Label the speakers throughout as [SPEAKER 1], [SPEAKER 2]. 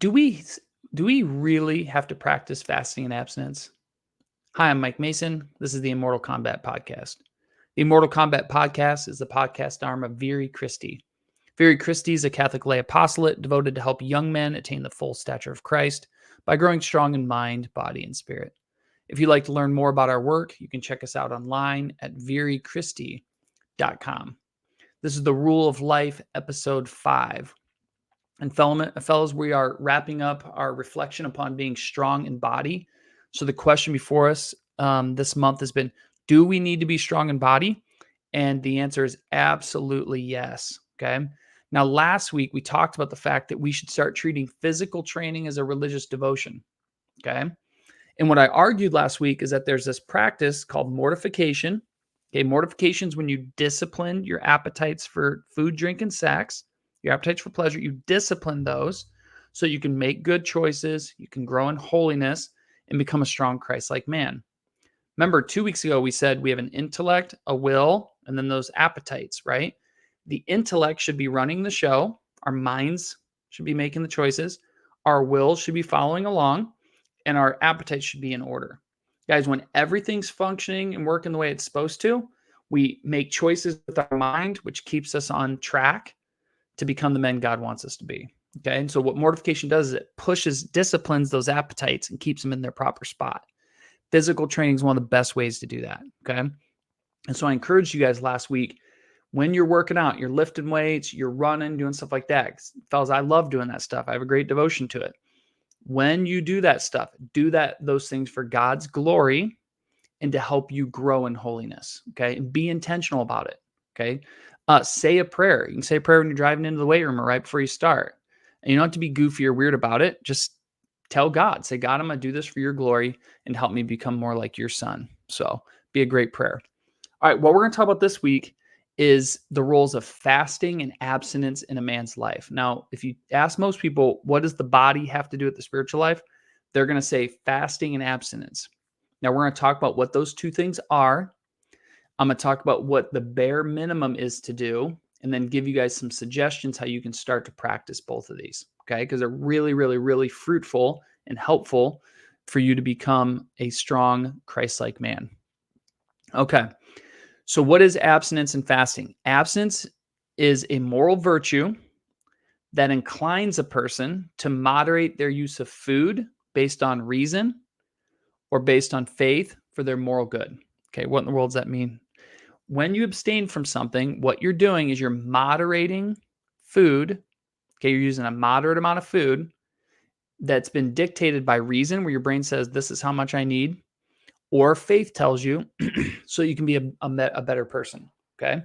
[SPEAKER 1] Do we do we really have to practice fasting and abstinence? Hi, I'm Mike Mason. This is the Immortal Combat Podcast. The Immortal Combat Podcast is the podcast arm of Viri Christi. Viri Christi is a Catholic lay apostolate devoted to help young men attain the full stature of Christ by growing strong in mind, body, and spirit. If you'd like to learn more about our work, you can check us out online at virichristi.com. This is the Rule of Life, episode 5. And fellows, we are wrapping up our reflection upon being strong in body. So the question before us this month has been, do we need to be strong in body? And the answer is absolutely yes. Okay. Now, last week, we talked about the fact that we should start treating physical training as a religious devotion. Okay. And what I argued last week is that there's this practice called mortification. Okay. Mortification is when you discipline your appetites for food, drink, and sex. Your appetites for pleasure, you discipline those so you can make good choices, you can grow in holiness, and become a strong Christ-like man. Remember, 2 weeks ago, we said we have an intellect, a will, and then those appetites, right? The intellect should be running the show. Our minds should be making the choices. Our will should be following along, and our appetites should be in order. Guys, when everything's functioning and working the way it's supposed to, we make choices with our mind, which keeps us on track to become the men God wants us to be. Okay. And so what mortification does is it disciplines those appetites and keeps them in their proper spot. Physical training is one of the best ways to do that. Okay. And so I encouraged you guys last week, when you're working out, you're lifting weights, you're running, doing stuff like that. Fellas, I love doing that stuff. I have a great devotion to it. When you do that stuff, those things for God's glory and to help you grow in holiness. Okay. And be intentional about it. Okay. Say a prayer. You can say a prayer when you're driving into the weight room or right before you start. And you don't have to be goofy or weird about it. Just tell God, say, God, I'm going to do this for your glory and help me become more like your son. So be a great prayer. All right. What we're going to talk about this week is the roles of fasting and abstinence in a man's life. Now, if you ask most people, what does the body have to do with the spiritual life? They're going to say fasting and abstinence. Now, we're going to talk about what those two things are. I'm going to talk about what the bare minimum is to do, and then give you guys some suggestions how you can start to practice both of these, okay? Because they're really, really, really fruitful and helpful for you to become a strong Christ-like man. Okay, so what is abstinence and fasting? Abstinence is a moral virtue that inclines a person to moderate their use of food based on reason or based on faith for their moral good. Okay, what in the world does that mean? When you abstain from something, what you're doing is you're moderating food. Okay, you're using a moderate amount of food that's been dictated by reason, where your brain says, this is how much I need, or faith tells you, so you can be a better person. Okay,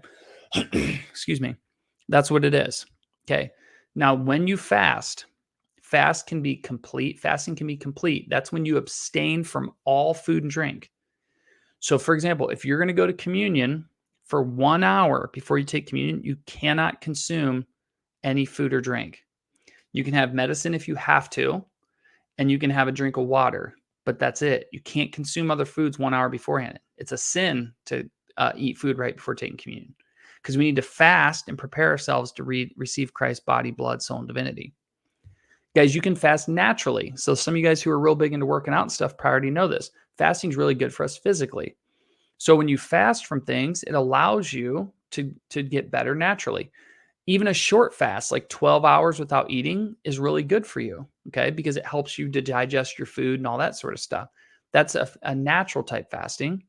[SPEAKER 1] excuse me. That's what it is. Okay, now when you fasting can be complete. That's when you abstain from all food and drink. So, for example, if you're going to go to communion for 1 hour before you take communion, you cannot consume any food or drink. You can have medicine if you have to, and you can have a drink of water, but that's it. You can't consume other foods 1 hour beforehand. It's a sin to eat food right before taking communion, because we need to fast and prepare ourselves to receive Christ's body, blood, soul, and divinity. Guys, you can fast naturally. So some of you guys who are real big into working out and stuff already know this. Fasting is really good for us physically. So when you fast from things, it allows you to get better naturally. Even a short fast, like 12 hours without eating, is really good for you, okay? Because it helps you to digest your food and all that sort of stuff. That's a natural type fasting.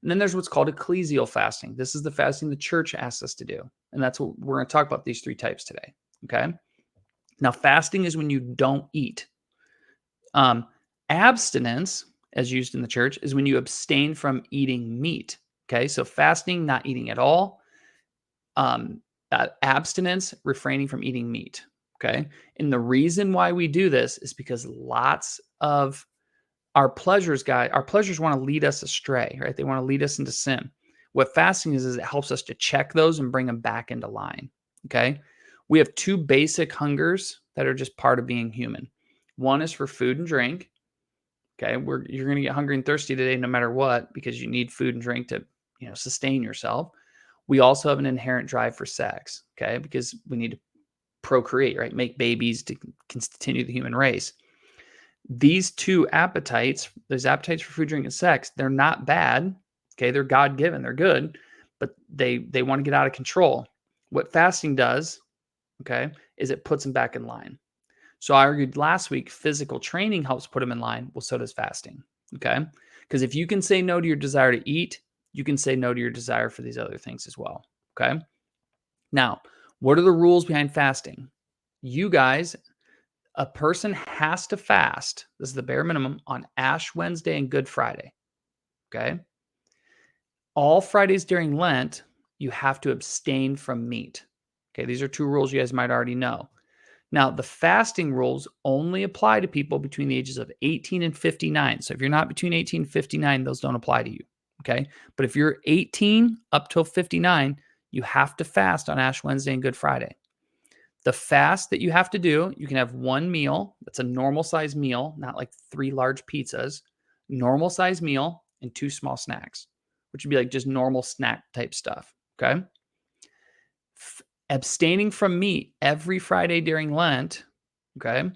[SPEAKER 1] And then there's what's called ecclesial fasting. This is the fasting the church asks us to do. And that's what we're going to talk about, these 3 types today, okay? Now, fasting is when you don't eat. Abstinence, as used in the church, is when you abstain from eating meat. Okay, so fasting, not eating at all. Abstinence, refraining from eating meat. Okay, and the reason why we do this is because lots of our pleasures want to lead us astray, right? They want to lead us into sin. What fasting is it helps us to check those and bring them back into line. Okay, we have 2 basic hungers that are just part of being human. One is for food and drink. Okay, you're going to get hungry and thirsty today no matter what, because you need food and drink to, sustain yourself. We also have an inherent drive for sex, okay, because we need to procreate, right? Make babies to continue the human race. These two appetites, those appetites for food, drink, and sex, they're not bad. Okay, they're God-given, they're good, but they want to get out of control. What fasting does, okay, is it puts them back in line. So I argued last week, physical training helps put them in line. Well, so does fasting. Okay. Because if you can say no to your desire to eat, you can say no to your desire for these other things as well. Okay. Now, what are the rules behind fasting? You guys, a person has to fast. This is the bare minimum on Ash Wednesday and Good Friday. Okay. All Fridays during Lent, you have to abstain from meat. Okay. These are two rules you guys might already know. Now, the fasting rules only apply to people between the ages of 18 and 59. So if you're not between 18 and 59, those don't apply to you. Okay. But if you're 18 up till 59, you have to fast on Ash Wednesday and Good Friday. The fast that you have to do, you can have one meal. That's a normal size meal, not like 3 large pizzas. Normal size meal and 2 small snacks, which would be like just normal snack type stuff. Okay. Abstaining from meat every Friday during Lent, okay?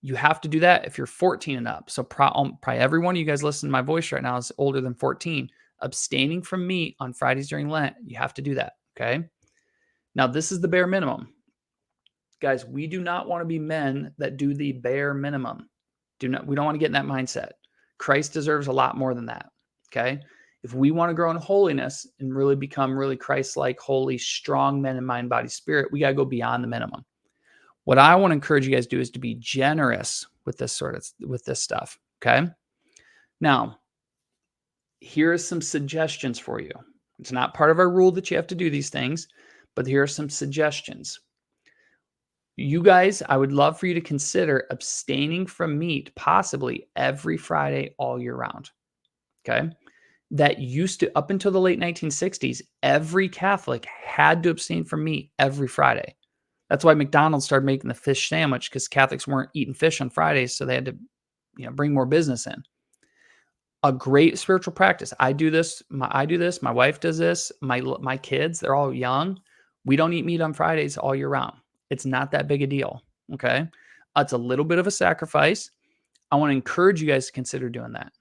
[SPEAKER 1] You have to do that if you're 14 and up. So probably every one of you guys listening to my voice right now is older than 14. Abstaining from meat on Fridays during Lent, you have to do that, okay? Now, this is the bare minimum. Guys, we do not want to be men that do the bare minimum. We don't want to get in that mindset. Christ deserves a lot more than that, okay? If we want to grow in holiness and really become really Christ-like, holy, strong men in mind, body, spirit, we got to go beyond the minimum. What I want to encourage you guys to do is to be generous with this stuff. Okay. Now, here are some suggestions for you. It's not part of our rule that you have to do these things, but here are some suggestions. You guys, I would love for you to consider abstaining from meat possibly every Friday all year round. Okay. That used to, up until the late 1960s, every Catholic had to abstain from meat every Friday. That's why McDonald's started making the fish sandwich, because Catholics weren't eating fish on Fridays, so they had to, bring more business in. A great spiritual practice. I do this. My wife does this. My kids, they're all young. We don't eat meat on Fridays all year round. It's not that big a deal. Okay, it's a little bit of a sacrifice. I want to encourage you guys to consider doing that.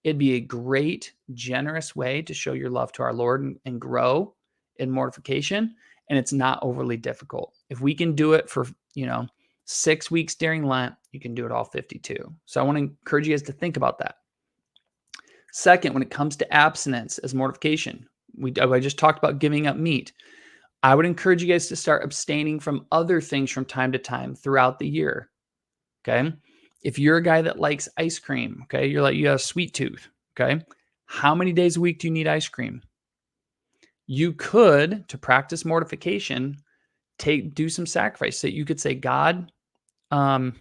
[SPEAKER 1] It'd be a great, generous way to show your love to our Lord and grow in mortification. And it's not overly difficult. If we can do it for, 6 weeks during Lent, you can do it all 52. So I want to encourage you guys to think about that. Second, when it comes to abstinence as mortification, I just talked about giving up meat. I would encourage you guys to start abstaining from other things from time to time throughout the year. Okay. If you're a guy that likes ice cream, okay, you have a sweet tooth, okay, how many days a week do you need ice cream? You could, to practice mortification, do some sacrifice. So you could say, God, I'm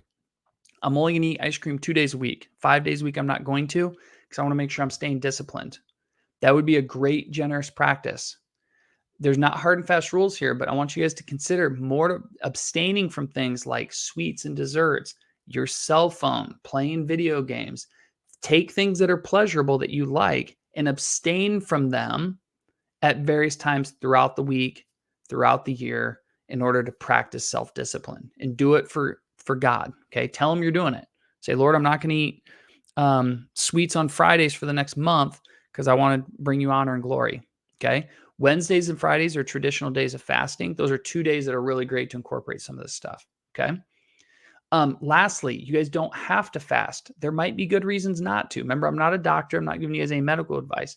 [SPEAKER 1] only going to eat ice cream 2 days a week. 5 days a week, I'm not going to, because I want to make sure I'm staying disciplined. That would be a great, generous practice. There's not hard and fast rules here, but I want you guys to consider abstaining from things like sweets and desserts, your cell phone, playing video games. Take things that are pleasurable that you like and abstain from them at various times throughout the week, throughout the year, in order to practice self-discipline and do it for God. Okay. Tell him you're doing it. Say, Lord, I'm not going to eat sweets on Fridays for the next month because I want to bring you honor and glory. Okay. Wednesdays and Fridays are traditional days of fasting. Those are 2 days that are really great to incorporate some of this stuff. Okay. Lastly, you guys don't have to fast. There might be good reasons not to. Remember, I'm not a doctor. I'm not giving you guys any medical advice.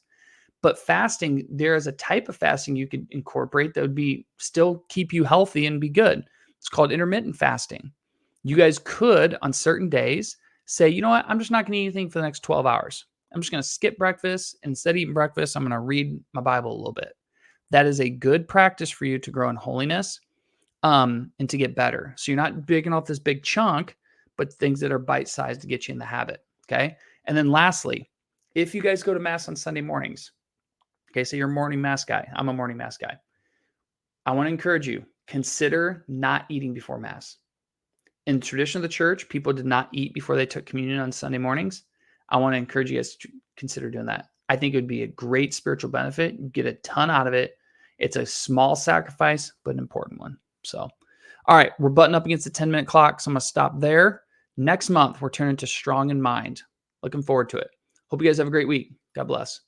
[SPEAKER 1] But fasting, there is a type of fasting you could incorporate that would still keep you healthy and be good. It's called intermittent fasting. You guys could, on certain days, say, you know what? I'm just not going to eat anything for the next 12 hours. I'm just going to skip breakfast. Instead of eating breakfast, I'm going to read my Bible a little bit. That is a good practice for you to grow in holiness and to get better. So you're not bigging off this big chunk, but things that are bite-sized to get you in the habit. Okay. And then lastly, if you guys go to Mass on Sunday mornings, okay, so you're a morning Mass guy. I'm a morning Mass guy. I want to encourage you, consider not eating before Mass. In the tradition of the church, people did not eat before they took communion on Sunday mornings. I want to encourage you guys to consider doing that. I think it would be a great spiritual benefit. You get a ton out of it. It's a small sacrifice, but an important one. So All right, we're butting up against the 10-minute clock, so I'm going to stop there. Next month, we're turning to strong in mind. Looking forward to it. Hope you guys have a great week. God bless.